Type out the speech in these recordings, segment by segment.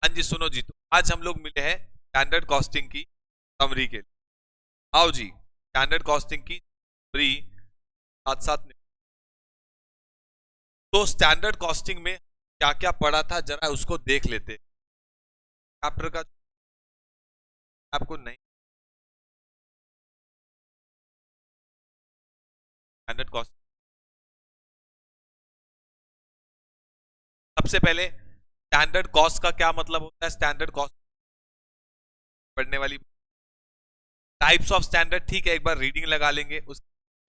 हाँ जी सुनो जी, तो आज हम लोग मिले हैं स्टैंडर्ड कॉस्टिंग की समरी के लिए। आओ जी, स्टैंडर्ड कॉस्टिंग की समरी साथ साथ तो स्टैंडर्ड कॉस्टिंग में क्या क्या पढ़ा था जरा उसको देख लेते। चैप्टर का आपको नहीं स्टैंडर्ड कॉस्ट, सबसे पहले स्टैंडर्ड कॉस्ट का क्या मतलब होता है। स्टैंडर्ड कॉस्ट पढ़ने वाली टाइप्स ऑफ स्टैंडर्ड, ठीक है, एक बार रीडिंग लगा लेंगे। उस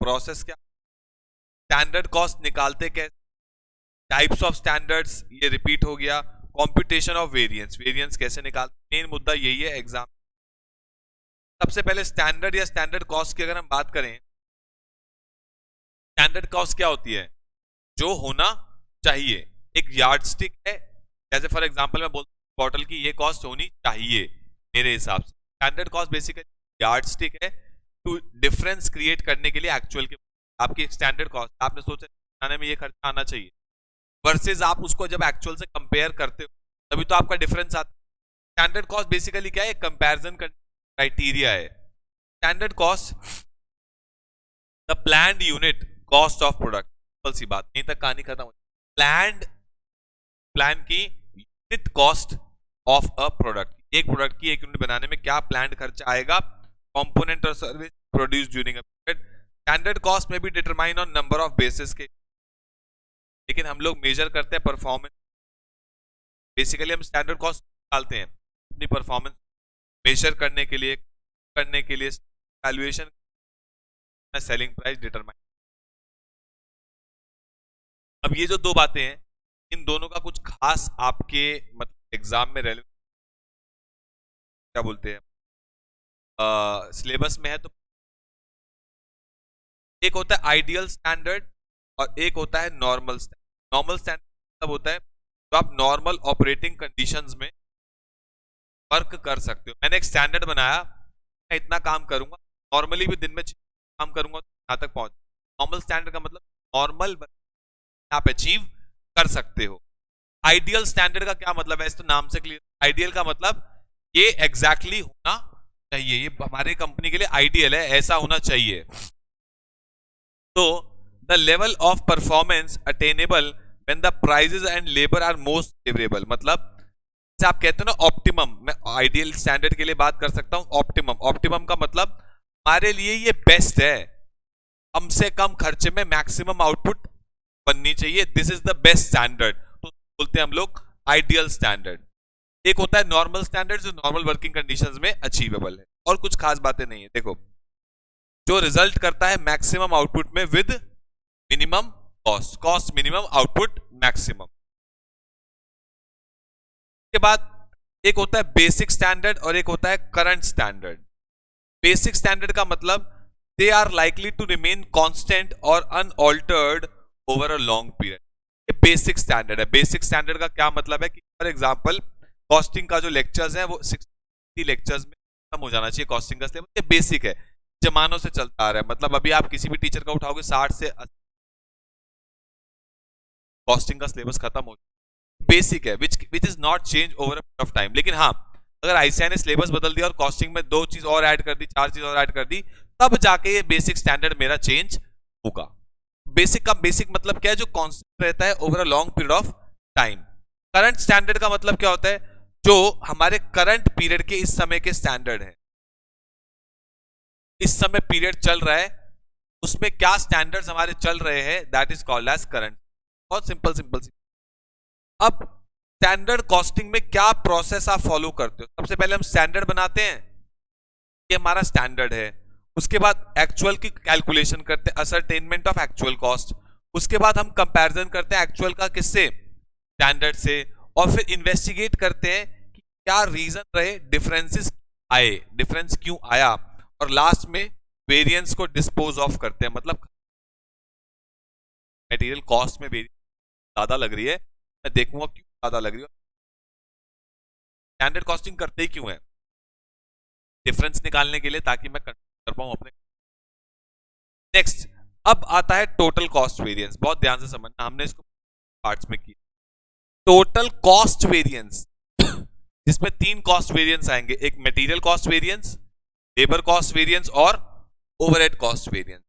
प्रोसेस क्या, स्टैंडर्ड कॉस्ट निकालते कैसे, टाइप्स ऑफ स्टैंडर्ड्स ये रिपीट हो गया, कंप्यूटेशन ऑफ वेरिएंस, वेरिएंस कैसे निकालते, मेन मुद्दा यही है एग्जाम। सबसे पहले स्टैंडर्ड या स्टैंडर्ड कॉस्ट की अगर हम बात करें, स्टैंडर्ड कॉस्ट क्या होती है, जो होना चाहिए, एक यार्डस्टिक है। जैसे फॉर एग्जांपल मैं बोलता हूं बॉटल की ये कॉस्ट होनी चाहिए मेरे हिसाब से। स्टैंडर्ड कॉस्ट बेसिकली यार्डस्टिक है टू डिफरेंस क्रिएट करने के लिए एक्चुअल के। आपकी एक स्टैंडर्ड कॉस्ट, आपने सोचा बनाने में ये खर्चा आना चाहिए, वर्सेज आप उसको जब एक्चुअल से कंपेयर करते हो तभी तो आपका डिफरेंस आता है। स्टैंडर्ड कॉस्ट बेसिकली क्या है, कंपैरिजन क्राइटेरिया है। Standard cost the planned unit cost of product, simple सी बात, यहीं तक कहानी खत्म हो। प्लान की unit cost of a product, एक प्रोडक्ट की एक यूनिट बनाने में क्या प्लान खर्चा आएगा, कंपोनेंट और service produce during a period. Standard cost में भी determine on number of basis के, लेकिन हम लोग मेजर करते हैं परफॉर्मेंस। बेसिकली हम स्टैंडर्ड कॉस्ट निकालते हैं अपनी परफॉर्मेंस मेजर करने के लिए वैल्यूएशन, सेलिंग प्राइस डिटरमाइन। अब ये जो दो बातें हैं, इन दोनों का कुछ खास आपके मतलब एग्जाम में रेलेवेंट क्या बोलते हैं सिलेबस में है। तो एक होता है आइडियल स्टैंडर्ड और एक होता है नॉर्मल स्टैंडर्ड। नॉर्मल स्टैंडर्ड मतलब होता है तो आप नॉर्मल ऑपरेटिंग कंडीशंस में वर्क कर सकते हो। मैंने एक स्टैंडर्ड बनाया, मैं इतना काम करूंगा, नॉर्मली भी दिन में काम करूंगा यहां तक पहुंच। नॉर्मल स्टैंडर्ड का मतलब नॉर्मल आप अचीव कर सकते हो। आइडियल स्टैंडर्ड का क्या मतलब है, इस तो नाम से क्लियर। आइडियल का मतलब ये एग्जैक्टली होना चाहिए, ये हमारे कंपनी के लिए आइडियल है, ऐसा होना चाहिए। तो the level of performance attainable when the prices and labour are most favourable, मतलब जैसे आप कहते हो ना ऑप्टिमम, मैं आइडियल स्टैंडर्ड के लिए बात कर सकता हूं ऑप्टिमम। ऑप्टिमम का मतलब हमारे लिए ये बेस्ट है, कम से कम खर्चे में मैक्सिमम आउटपुट बननी चाहिए, this is the best standard, तो बोलते हैं हम लोग आइडियल स्टैंडर्ड। एक होता है नॉर्मल स्टैंडर्ड जो नॉर्मल वर्किंग कंडीशंस में अचीवेबल है, और कुछ खास बातें नहीं है। देखो जो रिजल्ट करता है मैक्सिमम आउटपुट में with minimum cost, cost minimum output maximum. के बाद एक होता है बेसिक स्टैंडर्ड और एक होता है करंट स्टैंडर्ड। बेसिक स्टैंडर्ड का मतलब they are likely to remain constant और unaltered over a long period, ये बेसिक स्टैंडर्ड है। बेसिक स्टैंडर्ड का क्या मतलब है कि फॉर एग्जांपल कॉस्टिंग का जो लेक्चर्स है वो 60 लेक्चर्स में खत्म हो जाना चाहिए कॉस्टिंग का सिलेबस, ये बेसिक है, जमानों से चलता आ रहा है। मतलब अभी आप किसी भी टीचर का उठाओगे 60 से 80 कॉस्टिंग का सिलेबस खत्म हो, बेसिक है, which is not change over of time. लेकिन हाँ, अगर आईसीआई ने सिलेबस बदल दिया और कॉस्टिंग में 2 चीज और ऐड कर दी, 4 चीज और ऐड कर दी, तब जाके ये बेसिक स्टैंडर्ड मेरा चेंज होगा। बेसिक का बेसिक मतलब क्या है, जो कांस्टेंट रहता है over a long period of time. Current standard का मतलब क्या होता है, जो हमारे करंट पीरियड के इस समय के स्टैंडर्ड है, इस समय पीरियड चल रहा है उसमें क्या स्टैंडर्ड्स हमारे चल रहे हैं, that is called as current. बहुत सिंपल सिंपल सी। अब स्टैंडर्ड कॉस्टिंग में क्या प्रोसेस आप फॉलो करते हो, सबसे पहले हम स्टैंडर्ड बनाते हैं, ये हमारा स्टैंडर्ड है। उसके बाद एक्चुअल की कैलकुलेशन करते हैं, असरटेनमेंट ऑफ एक्चुअल कॉस्ट। उसके बाद हम कंपैरिजन करते हैं एक्चुअल का किससे, स्टैंडर्ड से। और फिर इन्वेस्टिगेट करते हैं कि क्या रीजन रहे, डिफरेंसेस आए, डिफरेंस क्यों आया, और लास्ट में वेरिएंस को डिस्पोज ऑफ करते हैं। मतलब मटेरियल कॉस्ट में वेरिएंस ज्यादा लग रही है, मैं देखूंगा क्यों ज्यादा लग रही है। स्टैंडर्ड कॉस्टिंग करते ही क्यों है, डिफरेंस निकालने के लिए, ताकि मैं कर पाऊं अपने। नेक्स्ट अब आता है टोटल कॉस्ट वेरिएंस, बहुत ध्यान से समझना, हमने इसको पार्ट्स में किया। टोटल कॉस्ट वेरिएंस जिसमें 3 कॉस्ट वेरिएंस आएंगे, एक material cost variance, labour cost variance और overhead cost variance.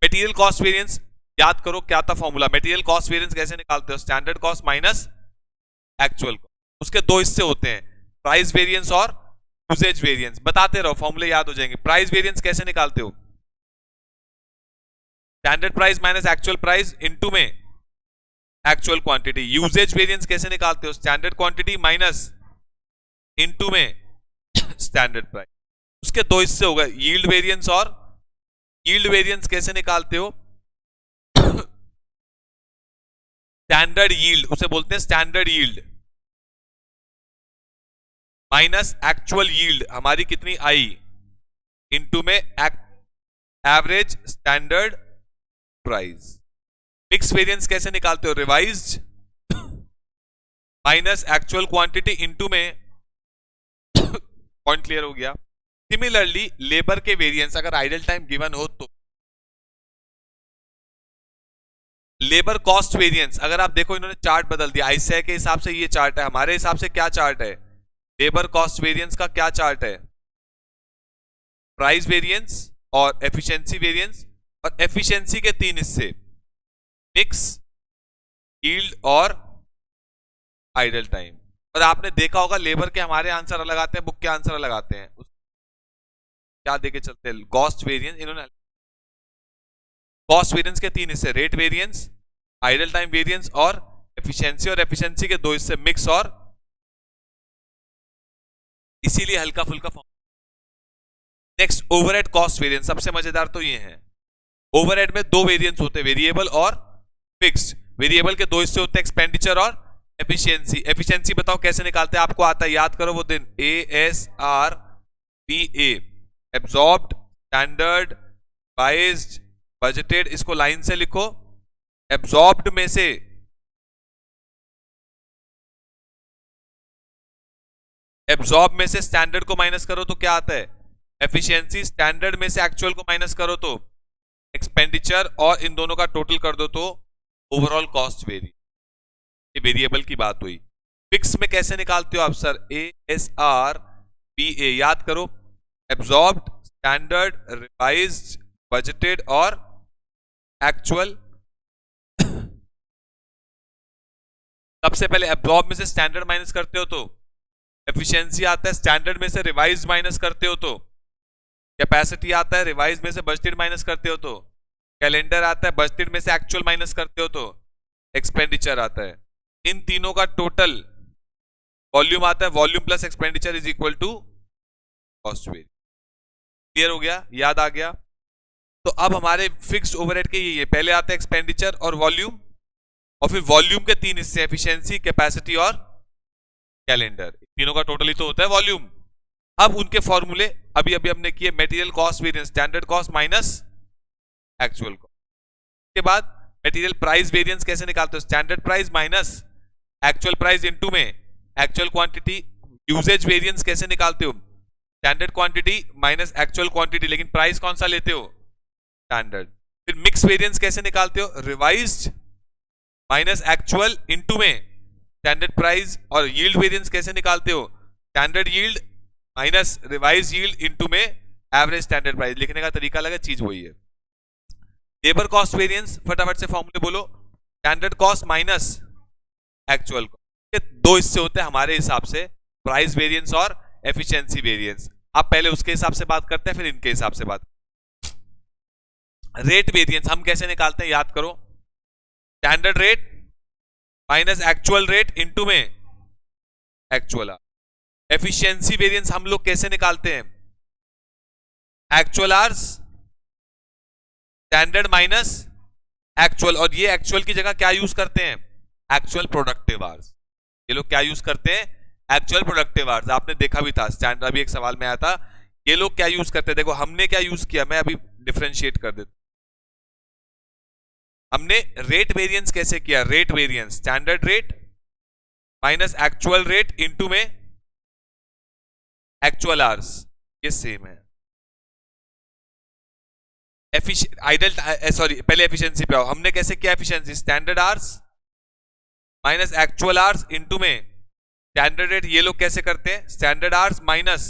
Material cost variance याद करो क्या था फॉर्मूला, मटेरियल कॉस्ट वेरिएंस कैसे निकालते हो, standard cost minus actual cost. उसके दो हिस्से होते हैं, प्राइस वेरिएंस और यूसेज वेरिएंस। बताते रहो, फॉर्मूले याद हो जाएंगे। प्राइस वेरिएंस कैसे निकालते हो, standard price minus actual price into में एक्चुअल क्वांटिटी। यूसेज वेरिएंस कैसे निकालते हो, स्टैंडर्ड क्वांटिटी माइनस इनटू में स्टैंडर्ड प्राइस। उसके दो हिस्से हो गए, यील्ड वेरिएंस और यील्ड वेरिएंस कैसे निकालते हो, स्टैंडर्ड यील्ड उसे बोलते हैं, standard yield minus actual yield हमारी कितनी आई इनटू में average standard price. Mix variance कैसे निकालते हो, revised minus actual quantity into में पॉइंट क्लियर हो गया। सिमिलरली लेबर के वेरिएंस अगर आइडल टाइम गिवन हो तो लेबर कॉस्ट वेरिएंस, अगर आप देखो इन्होंने चार्ट बदल दिया, आईसीआई के हिसाब से ये चार्ट है, हमारे हिसाब से क्या चार्ट है, लेबर कॉस्ट वेरिएंस का क्या चार्ट है, प्राइस वेरिएंस और एफिशिएंसी वेरिएंस। और एफिशिएंसी के 3 हिस्से, मिक्स, यील्ड और आइडल टाइम। और आपने देखा होगा लेबर के हमारे आंसर अलग आते हैं, बुक के आंसर अलग आते हैं, क्या देके चलते हैं, कॉस्ट वेरिएंस। इन्होंने कॉस्ट वेरिएंस के 3 हिस्से, rate variance, idle time variance और एफिशिएंसी। और एफिशिएंसी के 2 हिस्से, मिक्स और, इसीलिए हल्का फुल्का form. Next overhead cost variance, सबसे मजेदार तो ये है। ओवरहेड में 2 वेरिएंस होते हैं, वेरिएबल और फिक्स्ड। वेरिएबल के 2 हिस्से होते हैं, एक्सपेंडिचर और एफिशिएंसी। एफिशिएंसी बताओ कैसे निकालते हैं, आपको आता है, याद करो वो दिन, ASRBA, absorbed, standard, revised, budgeted. इसको लाइन से लिखो, एब्जॉर्ब्ड में से स्टैंडर्ड को माइनस करो तो क्या आता है, एफिशिएंसी। स्टैंडर्ड में से एक्चुअल को माइनस करो तो एक्सपेंडिचर, और इन दोनों का टोटल कर दो तो ओवरऑल कॉस्ट वेरी। ये वेरिएबल की बात हुई। फिक्स में कैसे निकालते हो आप सर, ASRBA, याद करो, एब्जॉर्ब्ड, स्टैंडर्ड, रिवाइज्ड, बजटेड और एक्चुअल। सबसे पहले एब्जॉर्ब में से स्टैंडर्ड माइनस करते हो तो एफिशिएंसी आता है, स्टैंडर्ड में से रिवाइज्ड माइनस करते हो तो कैपेसिटी आता है, रिवाइज्ड में से बजटेड माइनस करते हो तो कैलेंडर आता है, बजटेड में से एक्चुअल माइनस करते हो तो एक्सपेंडिचर आता है। इन तीनों का टोटल वॉल्यूम आता है, volume plus expenditure is equal to cost very. Clear हो गया, याद आ गया। तो अब हमारे फिक्स्ड ओवरहेड के ये पहले आता है एक्सपेंडिचर और वॉल्यूम, और फिर वॉल्यूम के 3 हिस्से, एफिशिएंसी, कैपेसिटी और कैलेंडर। तीनों का टोटल ही तो होता है वॉल्यूम। अब उनके फॉर्मूले अभी अभी हमने किए, material cost variance, standard cost minus actual cost. के बाद मटेरियल प्राइस वेरिएंस कैसे निकालते हो, standard price minus actual price into में एक्चुअल क्वांटिटी। यूसेज वेरिएंस कैसे निकालते हो, standard quantity minus actual quantity, लेकिन प्राइस कौन सा लेते हो, स्टैंडर्ड। फिर मिक्स वेरिएंस कैसे निकालते हो, रिवाइज्ड माइनस एक्चुअल इनटू में स्टैंडर्ड प्राइस। और यील्ड वेरिएंस कैसे निकालते हो, standard yield minus revise yield into में एवरेज स्टैंडर्ड प्राइस। लिखने का तरीका अलग है, चीज वही है। लेबर कॉस्ट वेरिएंस फटाफट से फॉर्मूले बोलो, standard cost minus actual cost. ये 2 हिस्से होते हैं हमारे हिसाब से, प्राइस वेरिएंस और एफिशिएंसी वेरिएंस। आप पहले उसके हिसाब से बात करते हैं, फिर इनके हिसाब से बात। रेट वेरिएंस हम कैसे निकालते हैं, याद करो, standard rate minus actual rate into में एक्चुअल। एफिशिएंसी वेरिएंस हम लोग कैसे निकालते हैं, actual hours, standard minus actual. और ये एक्चुअल की जगह क्या यूज करते हैं, एक्चुअल प्रोडक्टिव आवर्स। ये लोग क्या यूज करते हैं, एक्चुअल प्रोडक्टिव आवर्स। आपने देखा भी था, स्टैंडर्ड अभी एक सवाल में आया था, ये लोग क्या यूज करते हैं। देखो हमने क्या यूज किया, मैं अभी डिफरेंशिएट कर देता। हमने रेट वेरिएंस कैसे किया, rate variance standard rate minus actual rate into में एक्चुअल आवर्स, ये सेम है। पहले एफिशिएंसी पे आओ, हमने कैसे किया efficiency, standard hours minus actual hours into में स्टैंडर्ड रेट ये लोग कैसे करते हैं, standard hours minus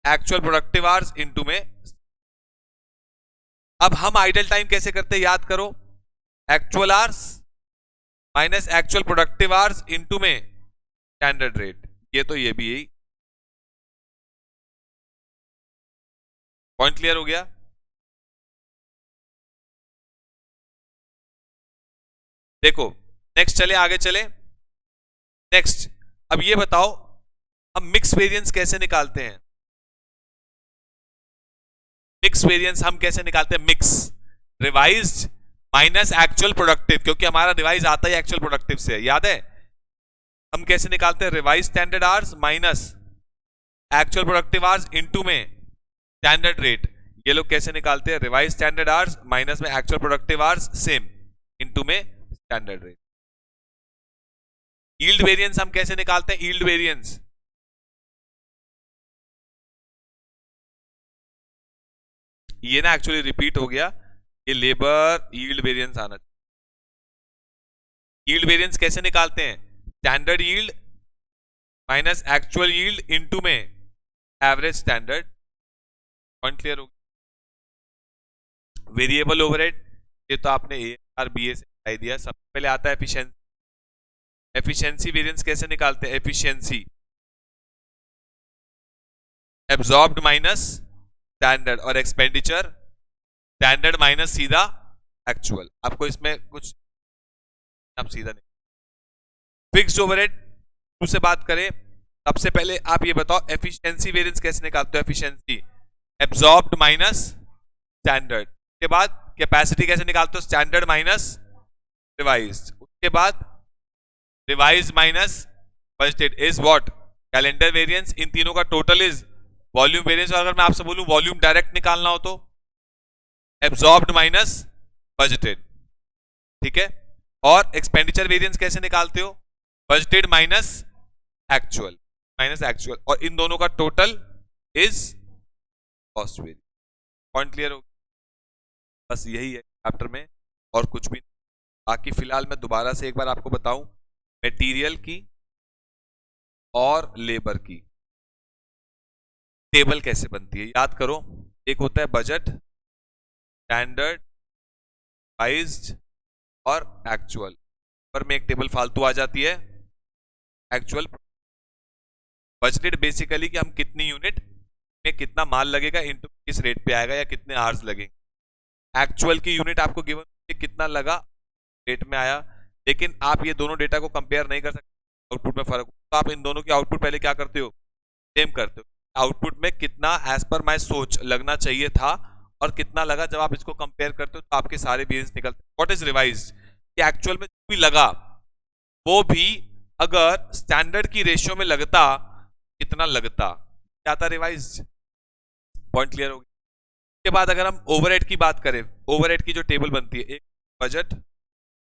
actual productive hours into में। अब हम आइडल टाइम कैसे करते हैं, याद करो, actual hours minus actual productive hours into में स्टैंडर्ड रेट। ये तो ये भी यही पॉइंट क्लियर हो गया। देखो नेक्स्ट चले, आगे चले। नेक्स्ट अब ये बताओ हम मिक्स वेरिएंस कैसे निकालते हैं। मिक्स वेरिएंस हम कैसे निकालते हैं, mix revised minus actual productive, क्योंकि हमारा रिवाइज आता ही एक्चुअल प्रोडक्टिव से, याद है। हम कैसे निकालते हैं, revise standard hours minus actual productive hours into में स्टैंडर्ड रेट। ये लोग कैसे निकालते हैं, रिवाइज स्टैंडर्ड आवर्स माइनस में actual productive hours same into में स्टैंडर्ड रेट। यील्ड वेरिएंस हम कैसे निकालते हैं, यील्ड वेरिएंस ये ना एक्चुअली रिपीट हो गया, ये लेबर यील्ड वेरिएंस आना चाहिए। यील्ड वेरिएंस कैसे निकालते हैं, standard yield minus actual yield into में एवरेज स्टैंडर्ड। पॉइंट क्लियर हो गया। वेरिएबल ओवरहेड ये तो आपने ARBA से बताई दिया। सबसे पहले आता है एफिशिएंसी। एफिशिएंसी वेरिएंस कैसे निकालते हैं, एफिशिएंसी एब्जॉर्ब्ड माइनस स्टैंडर्ड और एक्सपेंडिचर स्टैंडर्ड माइनस सीधा एक्चुअल। आपको इसमें कुछ आप सीधा नहीं। फिक्स्ड ओवरहेड से बात करें, सबसे पहले आप ये बताओ एफिशिएंसी वेरिएंस कैसे निकालते हो, एफिशिएंसी एब्जॉर्ब्ड माइनस स्टैंडर्ड। उसके बाद कैपेसिटी कैसे निकालते हो, स्टैंडर्ड माइनस रिवाइज्ड। उसके बाद revised minus budgeted is what, calendar variance. इन तीनों का टोटल इज वॉल्यूम वेरिएंस। और अगर मैं आपसे बोलूं वॉल्यूम डायरेक्ट निकालना हो तो एब्जॉर्ब्ड माइनस बजटेड, ठीक है। और एक्सपेंडिचर वेरिएंस कैसे निकालते हो, बजटेड माइनस एक्चुअल, और इन दोनों का total is cost variance. Point clear हो, बस यही है चैप्टर में और कुछ भी। बाकी फिलहाल मैं दोबारा से एक बार आपको बताऊं, मटेरियल की और लेबर की टेबल कैसे बनती है, याद करो। एक होता है बजट, स्टैंडर्ड, रिवाइज्ड और एक्चुअल। पर में एक टेबल फालतू आ जाती है, एक्चुअल। बजटेड बेसिकली कि हम कितनी यूनिट में कितना माल लगेगा इनटू किस रेट पे आएगा या कितने आवर्स लगेंगे। एक्चुअल की यूनिट आपको गिवन कितना लगा, रेट में आया। लेकिन आप ये दोनों डेटा को कंपेयर नहीं कर सकते, आउटपुट में फर्क। तो आप इन दोनों की आउटपुट पहले क्या करते हो, सेम करते हो। आउटपुट में कितना एज पर माई सोच लगना चाहिए था और कितना लगा, जब आप इसको कंपेयर करते हो तो आपके सारे वेरिएंस निकलते हैं। व्हाट इज रिवाइज्ड, कि एक्चुअल में जो भी लगा वो भी अगर स्टैंडर्ड की रेशियो में लगता कितना लगता, क्या था रिवाइज्ड। पॉइंट क्लियर हो गया। उसके बाद अगर हम ओवरहेड की बात करें, ओवरहेड की जो टेबल बनती है, एक बजट,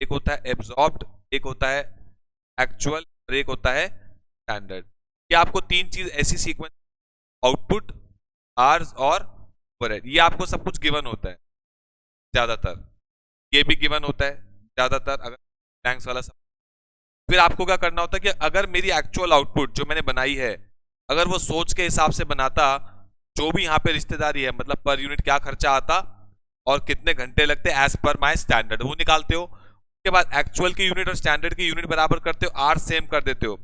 एक होता है एब्जॉर्ब्ड, एक होता है एक्चुअल और एक होता है स्टैंडर्ड। ये आपको तीन चीज ऐसी सीक्वेंस, आउटपुट, आवर्स और ओवरहेड, ये आपको सब कुछ गिवन होता है ज्यादातर। ये भी गिवन होता है ज्यादातर अगर ब्लैंक्स वाला सब। फिर आपको क्या करना होता है कि अगर मेरी एक्चुअल आउटपुट जो मैंने बनाई है, अगर वो सोच के हिसाब से बनाता, जो भी यहाँ पे रिश्तेदारी है, मतलब पर यूनिट क्या खर्चा आता और कितने घंटे लगते एज पर माई स्टैंडर्ड, वो निकालते हो। उसके बाद एक्चुअल की यूनिट और स्टैंडर्ड की यूनिट बराबर करते हो, आर सेम कर देते हो।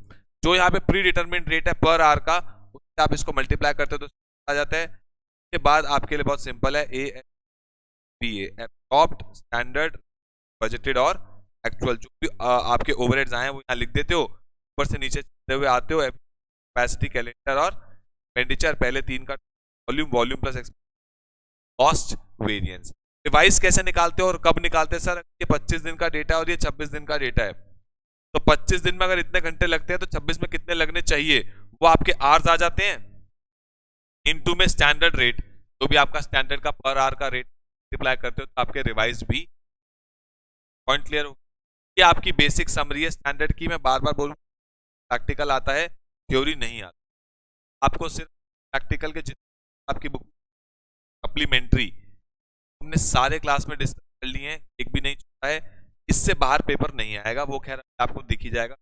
जो यहाँ पे प्री डिटरमिन्ड रेट है पर आर का, उससे आप इसको मल्टीप्लाई करते हो तो आ जाता है। उसके बाद आपके लिए बहुत सिंपल है, एब्जॉर्ब्ड, स्टैंडर्ड, बजटेड और एक्चुअल। जो भी आपके ओवरहेड्स आए हैं वो यहाँ लिख देते हो, ऊपर से नीचे चलते हुए आते हो, कैपेसिटी, कैलेंडर और एक्सपेंडिचर, पहले तीन का volume, volume plus cost variance. Revise कैसे निकालते हो और कब निकालते हैं, सर ये 25 दिन का डेटा है और ये 26 दिन का डेटा है, तो 25 दिन में अगर इतने घंटे लगते हैं तो 26 में कितने लगने चाहिए, वो आपके आवर्स आ जाते हैं इनटू में स्टैंडर्ड रेट, जो भी आपका स्टैंडर्ड का पर आवर का रेट मल्टीप्लाई करते हो तो आपके रिवाइज भी। पॉइंट क्लियर हो, ये आपकी बेसिक समरी है स्टैंडर्ड की। मैं बार बार बोलूं, प्रैक्टिकल आता है, थ्योरी नहीं आता। आपको सिर्फ प्रैक्टिकल के जितने आपकी बुक सप्लीमेंट्री हमने सारे क्लास में डिस्कस कर लिए हैं, एक भी नहीं छूटा है। इससे बाहर पेपर नहीं आएगा, वो खैर आपको दिख ही जाएगा।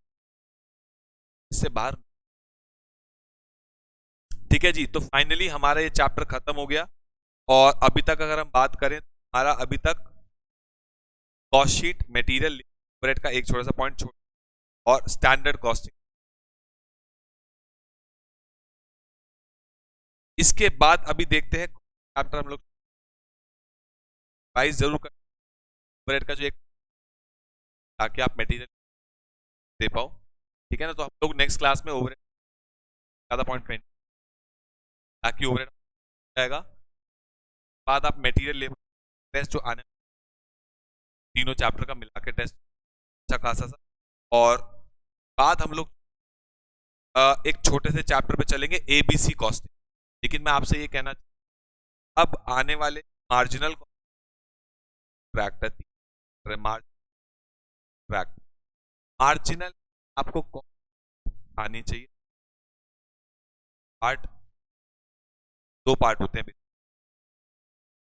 इससे बाहर। ठीक है जी, तो फाइनली हमारा ये चैप्टर खत्म हो गया। और अभी तक अगर हम बात करें तो हमारा अभी तक कॉस्ट शीट, मटेरियल ओवरहेड का एक छोटा सा पॉइंट छोड़ और स्टैंडर्ड कॉस्टिंग। इसके बाद अभी देखते हैं चैप्टर हम लोग प्राइस जरूर कर ओवरहेड का जो एक, ताकि आप मटेरियल दे पाओ। ठीक है ना, तो हम लोग नेक्स्ट क्लास में ओवरहेड ज्यादा पॉइंट पेंट, ताकि ओवरहेड जाएगा। बाद आप मटेरियल लेबर टेस्ट जो आने, तीनों चैप्टर का मिला के टेस्ट अच्छा खासा सा। और बाद हम लोग एक छोटे से चैप्टर पे चलेंगे, एबीसी कॉस्टिंग। लेकिन मैं आपसे ये कहना, अब आने वाले मार्जिनल ट्रैक्टर, मार्जिनल आपको आनी चाहिए। पार्ट, दो पार्ट होते हैं।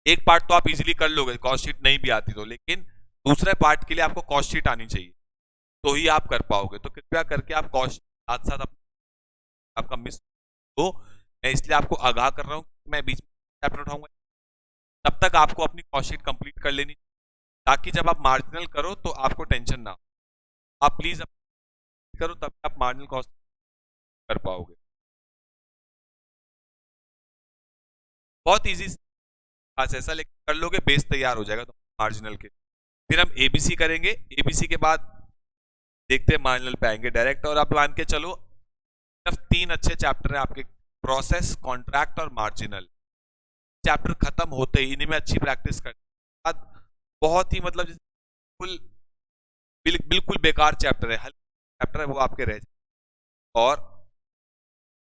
एक पार्ट तो आप इजीली कर लोगे, कॉस्ट शीट नहीं भी आती तो, लेकिन दूसरे पार्ट के लिए आपको कॉस्ट शीट आनी चाहिए, तो ही आप कर पाओगे। तो कृपया करके आप कॉस्ट साथ साथ आपका मिस हो, मैं इसलिए आपको आगाह कर रहा हूँ, मैं बीच में चैप्टर उठाऊंगा। तब तक आपको अपनी कॉस्ट शीट कंप्लीट कर लेनी, ताकि जब आप मार्जिनल करो तो आपको टेंशन ना हो। आप प्लीज करो, तब आप मार्जिनल कॉस्ट कर पाओगे। बहुत इजी आज ऐसा, लेकिन कर लोगे बेस तैयार हो जाएगा तो मार्जिनल के। फिर हम एबीसी करेंगे, एबीसी के बाद देखते हैं मार्जिनल पे आएंगे डायरेक्ट। और आप मान के चलो सिर्फ 3 अच्छे चैप्टर है आपके, प्रोसेस, कॉन्ट्रैक्ट और मार्जिनल। चैप्टर खत्म होते ही इन्हीं में अच्छी प्रैक्टिस कर बाद, बहुत ही मतलब बिल्कुल बिल्कुल बेकार चैप्टर है, हल्के चैप्टर है, वो आपके रह जाए। और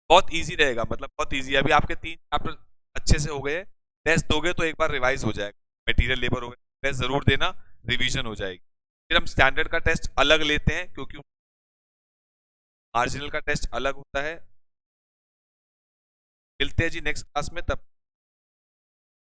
बहुत इजी रहेगा, मतलब बहुत इजी। अभी आपके 3 चैप्टर अच्छे से हो गए, टेस्ट दोगे तो एक बार रिवाइज हो जाएगा। मटेरियल लेबर हो गया, टेस्ट जरूर देना, रिवीजन हो जाएगी। फिर हम स्टैंडर्ड का टेस्ट अलग लेते हैं, क्योंकि मार्जिनल का टेस्ट अलग होता है। मिलते हैं जी नेक्स्ट क्लास में, तब